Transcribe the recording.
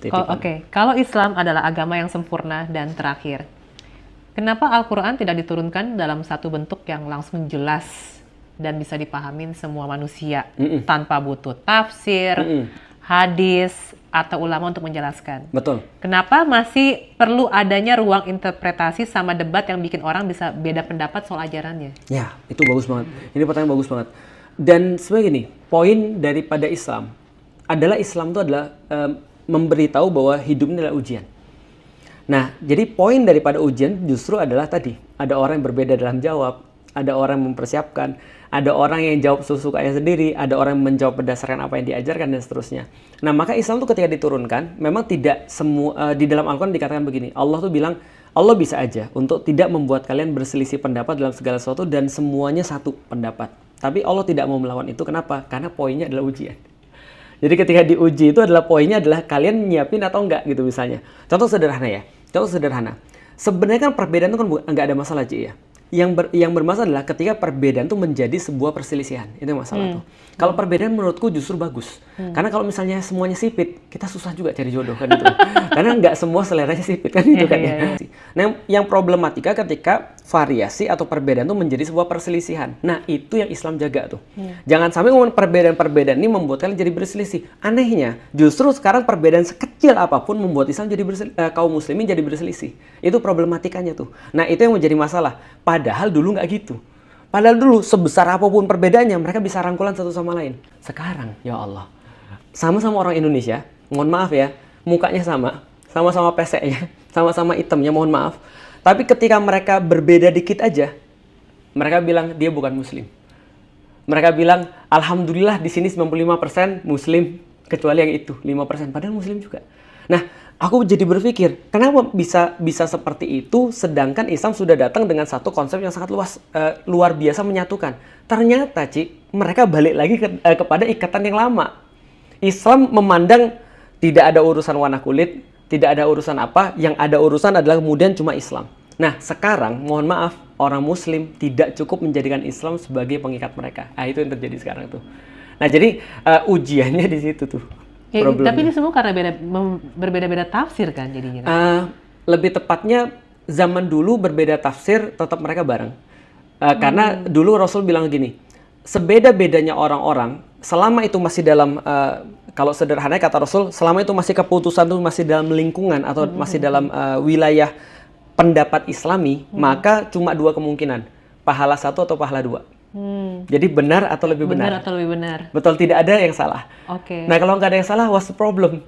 Oke. Kalau Islam adalah agama yang sempurna dan terakhir, kenapa Al-Quran tidak diturunkan dalam satu bentuk yang langsung jelas dan bisa dipahamin semua manusia tanpa butuh tafsir, hadis, atau ulama untuk menjelaskan? Betul. Kenapa masih perlu adanya ruang interpretasi sama debat yang bikin orang bisa beda pendapat soal ajarannya? Ya, itu bagus banget. Ini pertanyaan bagus banget. Dan sebenarnya gini, poin daripada Islam adalah Islam itu adalah memberitahu bahwa hidup ini adalah ujian. Nah, jadi poin daripada ujian justru adalah tadi, ada orang yang berbeda dalam jawab, ada orang yang mempersiapkan, ada orang yang jawab sesukanya sendiri, ada orang yang menjawab berdasarkan apa yang diajarkan, dan seterusnya. Nah, maka Islam tuh ketika diturunkan, memang tidak semua, di dalam Al-Quran dikatakan begini, Allah tuh bilang, Allah bisa aja untuk tidak membuat kalian berselisih pendapat dalam segala sesuatu dan semuanya satu pendapat. Tapi Allah tidak mau melawan itu, kenapa? Karena poinnya adalah ujian. Jadi ketika diuji itu adalah poinnya adalah kalian nyiapin atau enggak gitu misalnya. Contoh sederhana ya. Contoh sederhana. Sebenarnya kan perbedaan itu kan enggak ada masalah, Ci ya. Yang bermasalah adalah ketika perbedaan itu menjadi sebuah perselisihan. Itu yang masalah tuh. Kalau perbedaan menurutku justru bagus. Karena kalau misalnya semuanya sipit, kita susah juga cari jodoh kan itu. Karena nggak semua seleranya sipit kan itu kan ya. Nah, yang problematika ketika variasi atau perbedaan itu menjadi sebuah perselisihan. Nah, itu yang Islam jaga tuh. Jangan sampai ngomong perbedaan-perbedaan ini membuat kalian jadi berselisih. Anehnya, justru sekarang perbedaan sekecil apapun membuat Islam jadi kaum muslimin jadi berselisih. Itu problematikanya tuh. Nah, itu yang menjadi masalah. Padahal dulu nggak gitu. Padahal dulu sebesar apapun perbedaannya mereka bisa rangkulan satu sama lain. Sekarang, ya Allah, sama-sama orang Indonesia, mohon maaf ya, mukanya sama-sama peseknya, sama-sama hitamnya, mohon maaf. Tapi ketika mereka berbeda dikit aja, mereka bilang dia bukan muslim. Mereka bilang, alhamdulillah di sini 95% muslim, kecuali yang itu, 5%. Padahal muslim juga. Nah, aku jadi berpikir, kenapa bisa seperti itu, sedangkan Islam sudah datang dengan satu konsep yang sangat luar biasa menyatukan. Ternyata, Ci, mereka balik lagi kepada ikatan yang lama. Islam memandang tidak ada urusan warna kulit, tidak ada urusan apa, yang ada urusan adalah kemudian cuma Islam. Nah, sekarang, mohon maaf, orang Muslim tidak cukup menjadikan Islam sebagai pengikat mereka. Nah, itu yang terjadi sekarang tuh. Nah, jadi ujiannya di situ tuh. Tapi ini semua karena berbeda-beda tafsir kan jadinya? Lebih tepatnya zaman dulu berbeda tafsir, tetap mereka bareng. Karena dulu Rasul bilang gini, sebeda-bedanya orang-orang, selama itu masih dalam, kalau sederhananya kata Rasul, selama itu masih keputusan itu masih dalam lingkungan atau masih dalam wilayah pendapat Islami, maka cuma dua kemungkinan, pahala satu atau pahala dua. Jadi benar atau lebih benar. Benar atau lebih benar. Betul, tidak ada yang salah. Oke. Nah, kalau nggak ada yang salah, what's the problem?